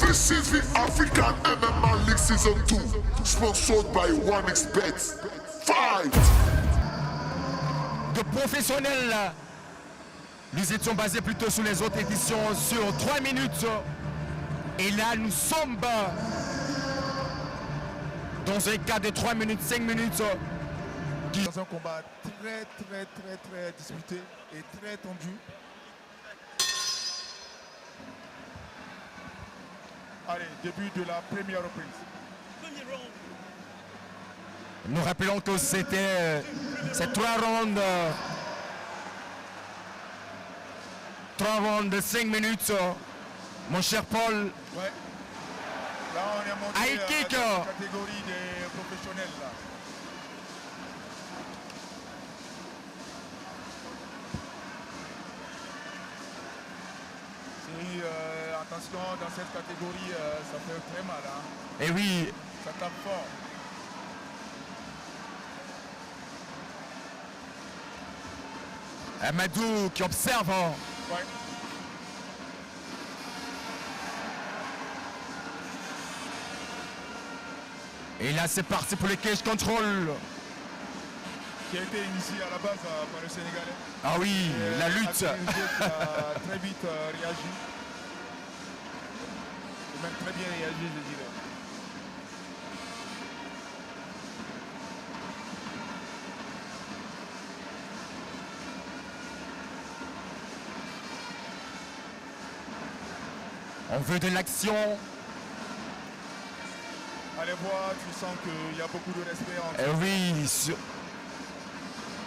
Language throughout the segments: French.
This is the African MMA League Season 2, sponsored by 1xBet. Fight! De professionnels, nous étions basés plutôt sur les autres éditions sur 3 minutes. Et là, nous sommes dans un cas de 3 minutes, 5 minutes. Dans un combat très disputé et très tendu. Allez, début de la première reprise. Nous rappelons que c'était ces 3 rounds de 5 minutes, mon cher Paul. Ouais. Là, on est monté High kick. dans la catégorie des professionnels. Là. Et, attention, dans cette catégorie, ça fait très mal. Hein. Et oui. Ça tape fort. Amadou qui observe. Ouais. Et là, c'est parti pour les cage control. Qui a été initié à la base par le Sénégalais. Ah oui, et, la lutte. Qui a très vite réagi. Et même très bien réagi, je dirais. On veut de l'action. Allez voir, tu sens qu'il y a beaucoup de respect entre Oui,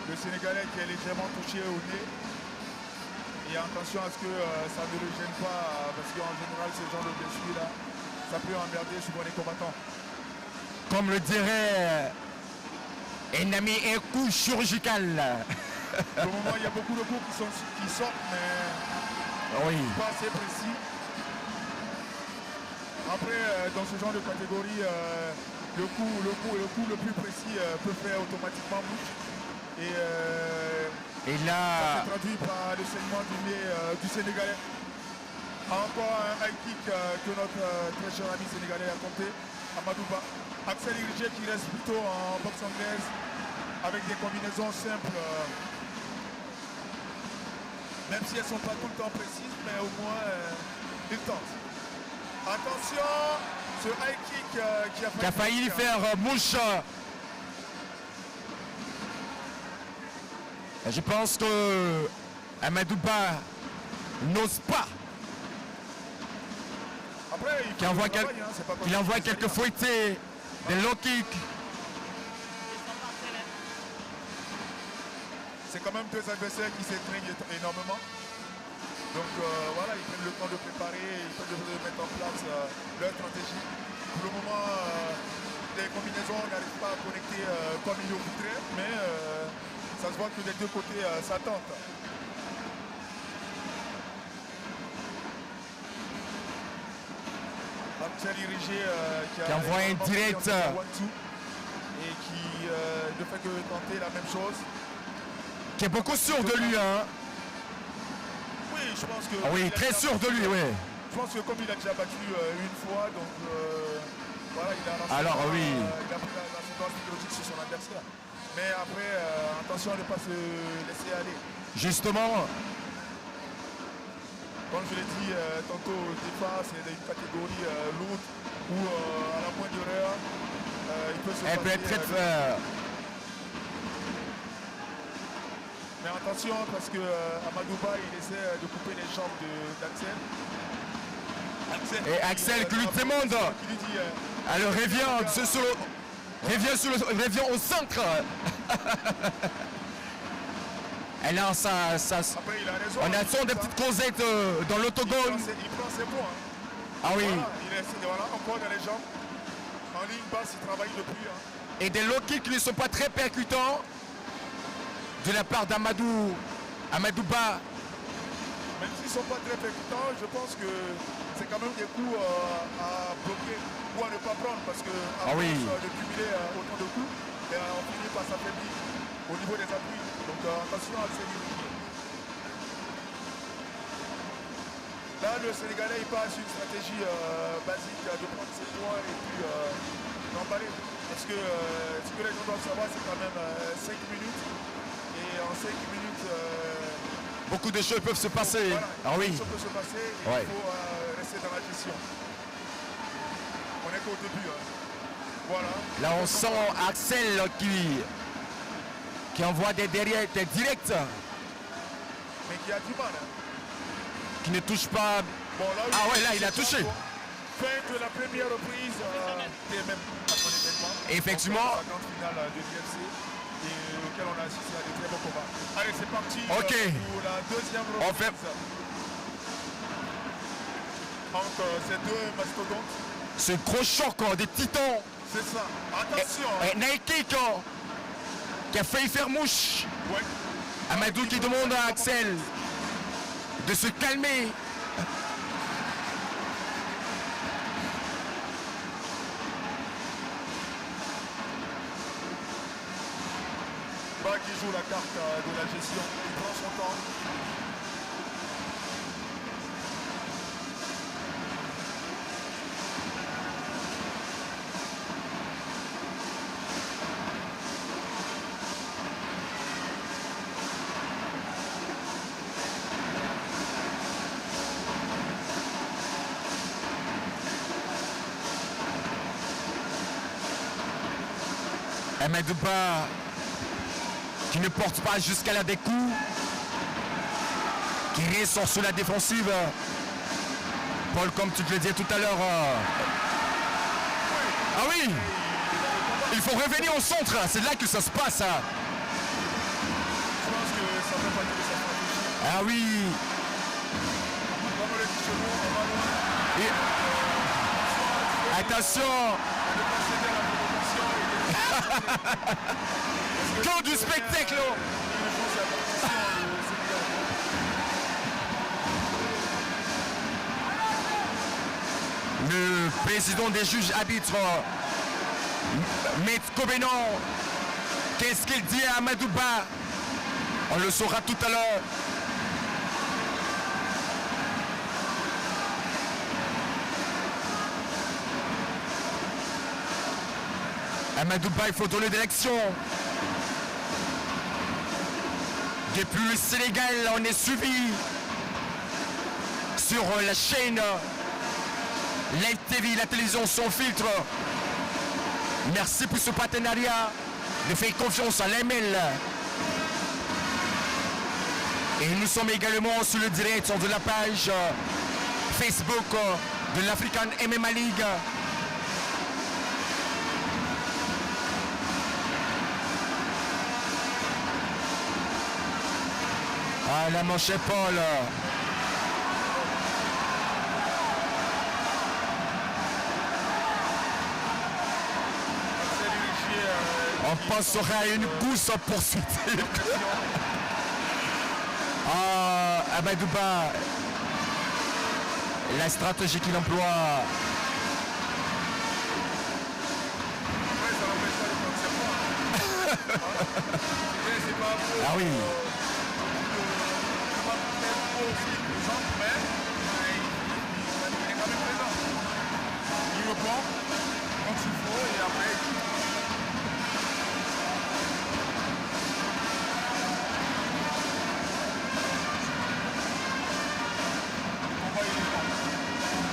le Sénégalais qui est légèrement touché au nez. Et attention à ce que ça ne le gêne pas, parce qu'en général, ce genre de blessure-là, ça peut emmerder souvent les combattants. Comme le dirait un ami, un coup chirurgical. Pour le moment, il y a beaucoup de coups qui sortent, mais Oui. pas assez précis. Après, dans ce genre de catégorie, le coup le plus précis peut faire automatiquement bouche. Et là, ça se traduit par le saignement du nez du Sénégalais. Encore un high kick que notre très cher ami sénégalais a tenté, Amadouba. Axel Irigé qui reste plutôt en boxe anglaise avec des combinaisons simples, même si elles ne sont pas tout le temps précises, mais au moins il tente. Attention, ce high kick qui a failli faire mouche. Je pense que Amadouba n'ose pas. Après, il envoie quelques fouettés, des low kicks. C'est quand même deux adversaires qui s'étreignent énormément. Donc voilà, ils prennent le temps de préparer, ils prennent le temps de mettre en place leur stratégie. Pour le moment, les combinaisons n'arrivent pas à connecter comme il le voudrait, mais ça se voit que des deux côtés, ça tente. Axel Irigé qui envoie un direct. Et qui ne fait que tenter la même chose. Qui est beaucoup sûr de lui, hein. Oui, je pense que... Ah oui, très sûr de lui, oui. Je pense que comme il a déjà battu une fois, donc voilà, il a oui. Il a pris la séquence psychologique sur son adversaire. Mais après, attention à ne pas se laisser aller. Justement. Comme je l'ai dit tantôt au départ, c'est une catégorie lourde où à la moindre erreur, il peut se passer... Elle peut être très... Mais attention parce que Amadouba il essaie de couper les jambes d'Axel. Et Axel qui lui demande. Alors revient au centre. Elle a ça. Après, il a raison. On attend des petites causettes dans l'autogone. Il prend ses points. Hein. Ah oui. Voilà, encore dans les jambes. En ligne basse, il travaille depuis. Hein. Et des low kicks qui ne sont pas très percutants de la part d'Amadouba. Même s'ils ne sont pas très percutants, je pense que c'est quand même des coups à bloquer ou à ne pas prendre parce que à force de cumuler autant de coups, on finit par s'affaiblir au niveau des appuis. Donc attention à ces limites. Là, le Sénégalais il passe une stratégie basique de prendre ses doigts et puis d'emballer. Parce que ce que les gens doivent savoir, c'est quand même 5 minutes. Et en 5 minutes, Beaucoup de choses peuvent se passer. voilà, Ah oui. ça peut se passer et Ouais. il faut rester dans la gestion. On est qu'au début. Hein. Voilà. Là, on sent Axel qui envoie des derrière, des directs, Mais qui a du mal. Hein. qui ne touche pas. Bon, là, Ah ouais, là, il a touché. Fin de la première reprise, qui est même à son événement. Effectivement. La grande finale de l'UFC et auquel on a assisté à des très bons combats. Allez, c'est parti Ok. pour la deuxième reprise. On fait- Entre ces deux mastodontes. Ce gros choc des titans. C'est ça. Attention. Et Nike qui a failli faire mouche. Ouais. Amadou qui demande à Axel de se calmer. Bah, qui joue la carte de la gestion. Il prend son temps. Amadou Ba qui ne porte pas jusqu'à la des coups, qui ressort sous la défensive. Paul, comme tu te le disais tout à l'heure. Ah oui, il faut revenir au centre, c'est là que ça se passe. Je pense que ça fait partie de sa stratégie. Ah oui. Comme le dit chez nous, on va loin. Et- Attention, On ne pas céder à la provocation et que du spectacle. Le président des juges arbitres, Maître Kobenon, qu'est-ce qu'il dit à Amadou Ba? On le saura tout à l'heure. Amadou Ba, il faut donner de l'action. Depuis le Sénégal, on est suivi sur la chaîne Live TV, la télévision sans filtre. Merci pour ce partenariat de faire confiance à l'AML. Et nous sommes également sur le direct de la page Facebook de l'African MMA League. Ah, la manche Paul. On passera à une course poursuite. Ah, Amadou Ba, la stratégie qu'il emploie. Ah oui. Il reprend quand il faut et après on va y aller.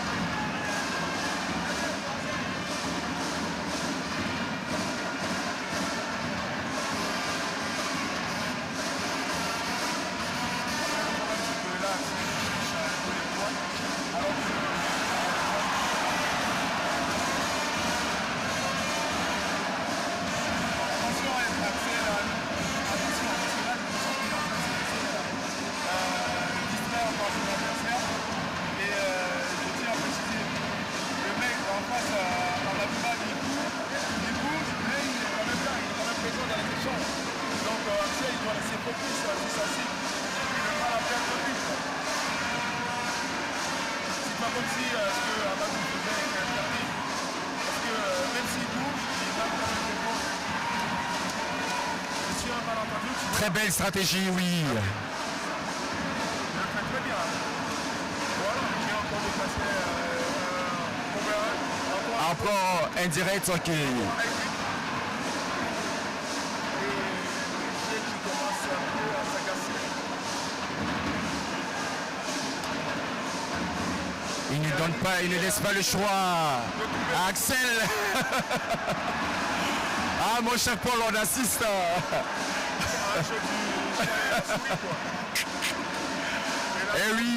Très belle stratégie, oui. Il le fait très bien. Voilà, j'ai encore déplacé Encore indirect, ok. Et qui commence un peu à s'agacer. Il ne donne pas, il ne laisse pas le choix à Axel. Ah, mon cher Paul, on assiste. Un jeu du Soui, quoi. Eh oui.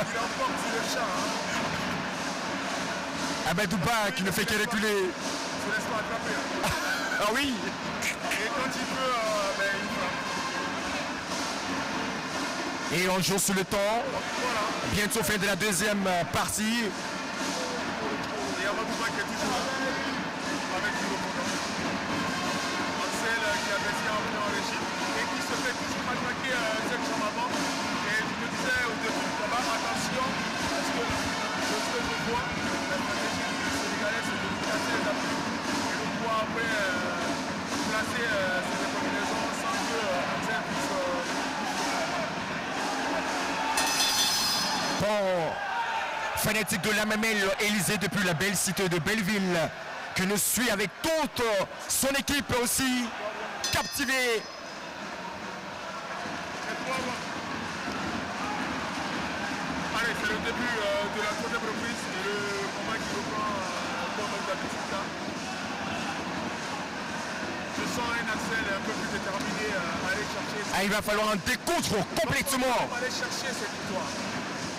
Il emporte le chat. Hein. Amadouba qui ne fait que reculer. Il ne se laisse pas attraper. Hein. Ah oui. Et quand il peut, il frappe. Et on joue sur le temps. Voilà. Bientôt fin de la deuxième partie. Et Amadouba qui est toujours avec du remontant. Axel qui a baissé un peu en régime et qui se fait toujours attaquer cette jambe avant. Et je me disais au début du combat, attention, parce que ce que je vois, la stratégie du Sénégalais, c'est de placer les appuis et de pouvoir après placer ces combinaisons sans que Axel puisse. Bon, fanatique de la mamelle, Élysée depuis la belle cité de Belleville, que nous suit avec toute son équipe aussi, captivé. Allez, c'est le début de la troisième reprise et le combat qui reprend comme d'habitude. Je sens un Axel un peu plus déterminé à aller chercher. Ah, il va falloir un décontre complètement. On va aller chercher cette victoire.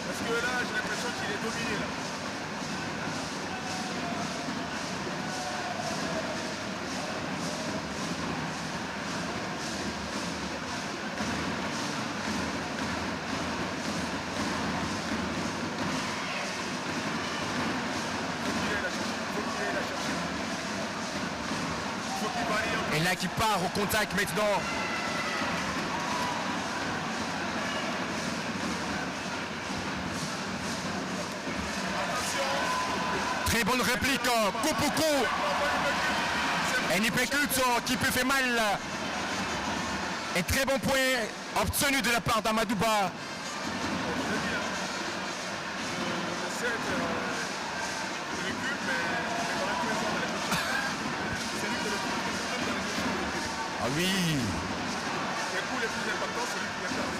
Parce que là, j'ai l'impression qu'il est dominé là. Et là qui part au contact maintenant. Très bonne réplique, coup pour coup. Un hypercute qui peut faire mal. Et très bon point obtenu de la part d'Amadouba. Ah oui. Les coups les plus importants, c'est lui qui vient faire.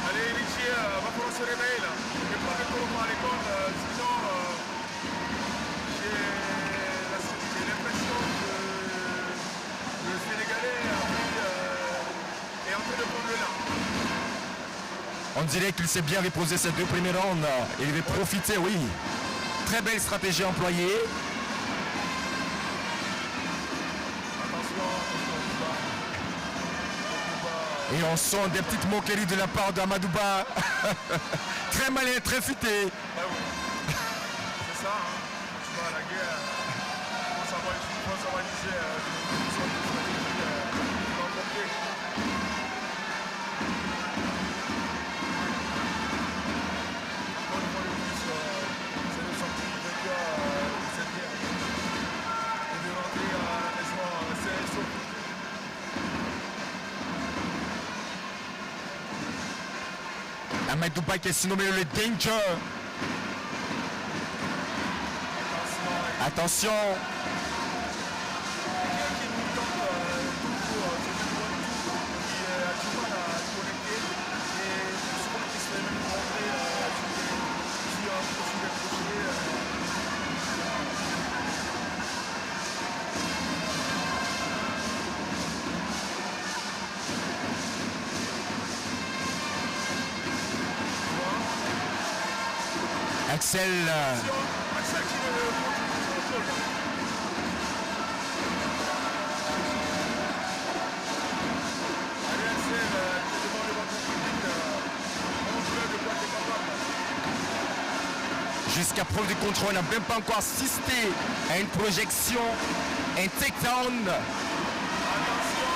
Allez, Richie, va falloir se réveiller là. Et pas de tour par l'école, sinon j'ai l'impression que le Sénégalais est en train de prendre le large. On dirait qu'il s'est bien reposé ces deux premiers rounds. Il va profiter, oui. Très belle stratégie employée. Et on sent des petites moqueries de la part d'Amadouba. Très malin, très futé. Bah oui. C'est ça, hein. Tu vas à la guerre, il faut s'organiser une sorte de stratégie l'emporter. Encore une fois de plus, c'est de sortir vainqueur de cette guerre. Et de rentrer à la maison sain et sauf. Amadouba qui est surnommé le Danger. Attention. Qui nous tente toujours, c'est une bonne tour qui a du mal à connecter et souvent qui se fait même rentrer sur un profil accroché. Axel. Axel qui le contrôle. Allez Axel, qui est devant le banc public, montre-le de quoi tu es capable. Jusqu'à preuve du contrôle, on n'a même pas encore assisté à une projection, un takedown. Attention,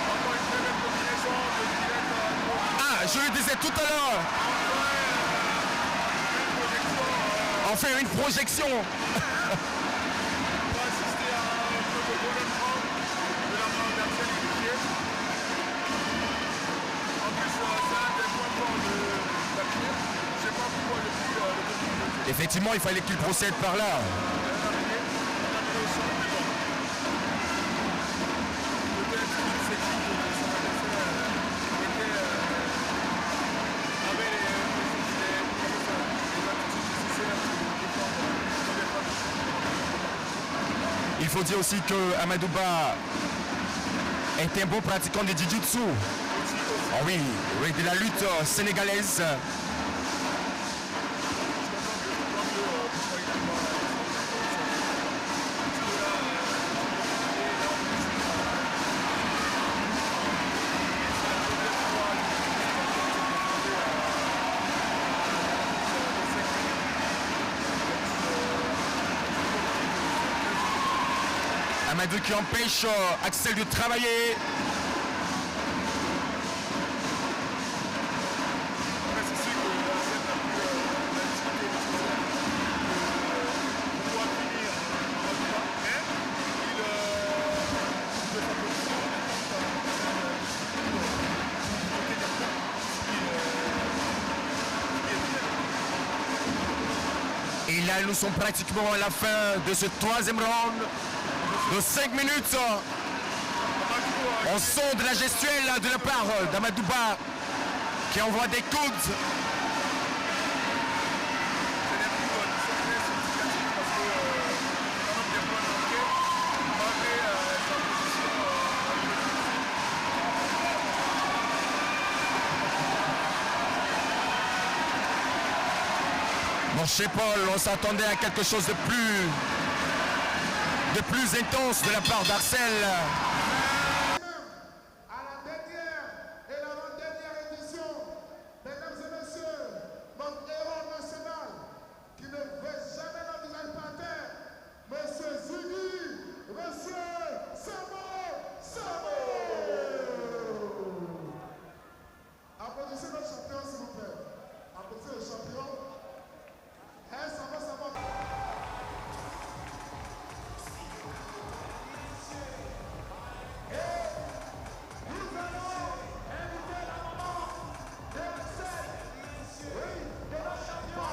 encore une très belle combinaison de direct à droite. Ah, je le disais tout à l'heure. On fait une projection. On va assister à un peu de golden round de la part d'Axel Héritier. En plus, c'est Effectivement, il fallait qu'il procède par là. Il faut dire aussi que Amadouba est un bon pratiquant de Jiu-Jitsu. Oh oui, oui, de la lutte sénégalaise. Amadou qui empêche Axel de travailler. Et là, nous sommes pratiquement à la fin de ce troisième round. De 5 minutes, on sent de la gestuelle de la part d'Amadouba qui envoie des coudes. Bon, chez Paul, on s'attendait à quelque chose de plus intense de la part d'Arcel.